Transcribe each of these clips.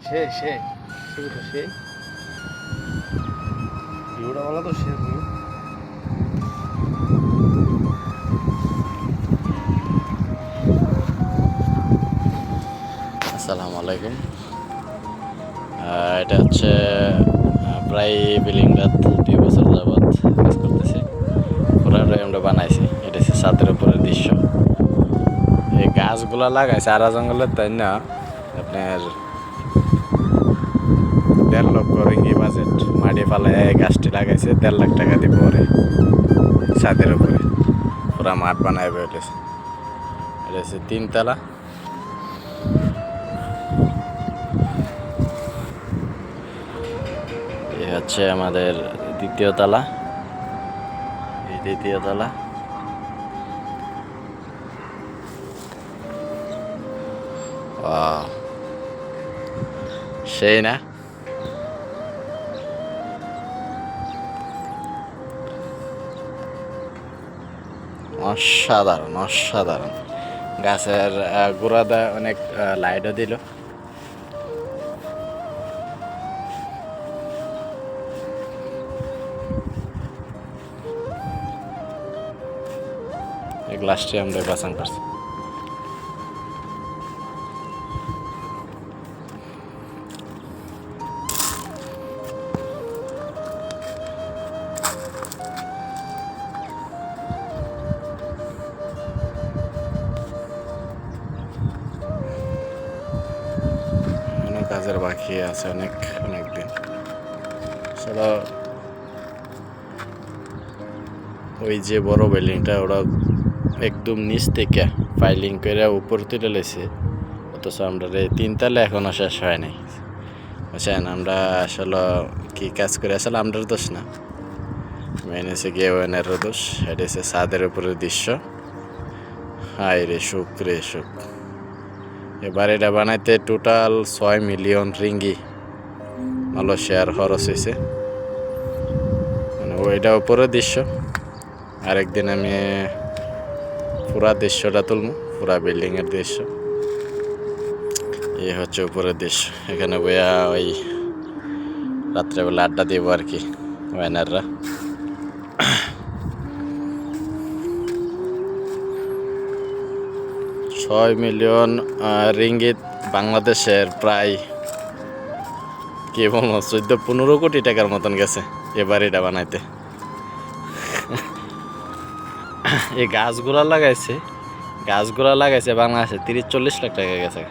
সে সে শুরুটা সে ভিডিওটা বলা তো সে আসসালামু আলাইকুম। এটা হচ্ছে প্রায় বিল্ডিং রাত 2 বছর যাবৎ কাজ করতেছি। পুরাটাই আমরা বানাইছি। এটা হচ্ছে ছাদের উপরের দৃশ্য। এই গাছগুলা লাগাইছে আরা জঙ্গলের, তাই না? আপনার 1.5 লক্ষ রিঙ্গি বাজেট মাটি পালায় এই গাছটি লাগাইছে। 1.5 লাখ টাকা দিয়ে পরে ছাদের উপরে পুরা মাঠ বানায় বেড়েছে। এটা হচ্ছে 3 তলা। এই হচ্ছে আমাদের 2য় তলা। এই 2য় তলা। সেই না, অসাধারণ অসাধারণ। গাছের গোড়াতে অনেক লাইটও দিল। এই গ্লাসটি আমরা বাসান করছি। অনেক কাজের বাকি আছে, অনেক অনেক দিন। আসলে ওই যে বড় বিল্ডিংটা ওরা একদম নিচ থেকে ফাইলিং করে উপর তুলে লেছে, অথচ আমরা 3 তলা এখনো শেষ হয় নাই। বুঝছেন, আমরা আসলে কি কাজ করে, আসলে আমরার দোষ না, মেন হচ্ছে গিয়ে ওয়েনের দোষ। এটা হচ্ছে ছাদের উপরের দৃশ্য। হায় রে সুখ রে সুখ। এবার এটা বানাইতে টোটাল 6 মিলিয়ন রিঙ্গি মালয়েশিয়ার খরচ হয়েছে। মানে ওইটা উপরের দৃশ্য। আরেকদিন আমি পুরা দৃশ্যটা তুলব, পুরা বিল্ডিংয়ের দৃশ্য। এই হচ্ছে উপরের দৃশ্য। এখানে বইয়া ওই রাত্রেবেলা আড্ডা দিব আর কি, ওয়েনাররা। 6 মিলিয়ন রিঙ্গিত বাংলাদেশের প্রায় কি বলবো 14-15 কোটি টাকার মতন গেছে এবার এটা বানাইতে। এই গাছগুলা লাগাইছে বাংলাদেশে 30-40 লাখ টাকা গেছে।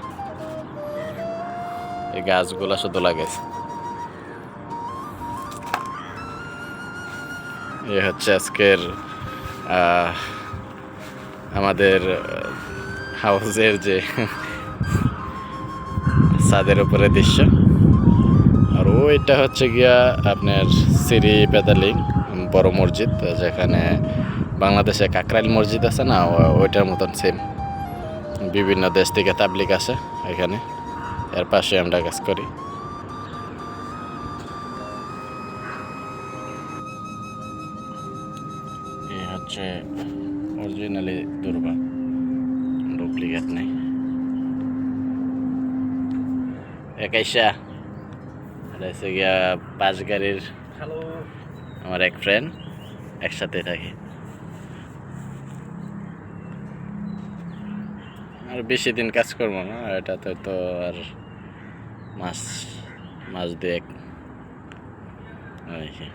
এই গাছগুলা শুধু লাগাইছে। এ হচ্ছে আজকের আমাদের হাউসের যে ছাদের উপরে দৃশ্য। আর ওইটা হচ্ছে গিয়া আপনার সিরি পেদালিং বড় মসজিদ, যেখানে বাংলাদেশে কাকরাইল মসজিদ আছে না, ওইটার মতন সেম। বিভিন্ন দেশ থেকে তাবলিগ আসে এখানে, এর পাশে আমরা কাজ করি। এই হচ্ছে অরিজিনালি দুর্বা, ডুপ্লিকেট নেই। একাইশা এটা হচ্ছে গিয়া 5 গাড়ির আমার এক ফ্রেন্ড, একসাথে থাকি। আর বেশি দিন কাজ করবো না, এটাতে তো আর মাস 2 আর কি।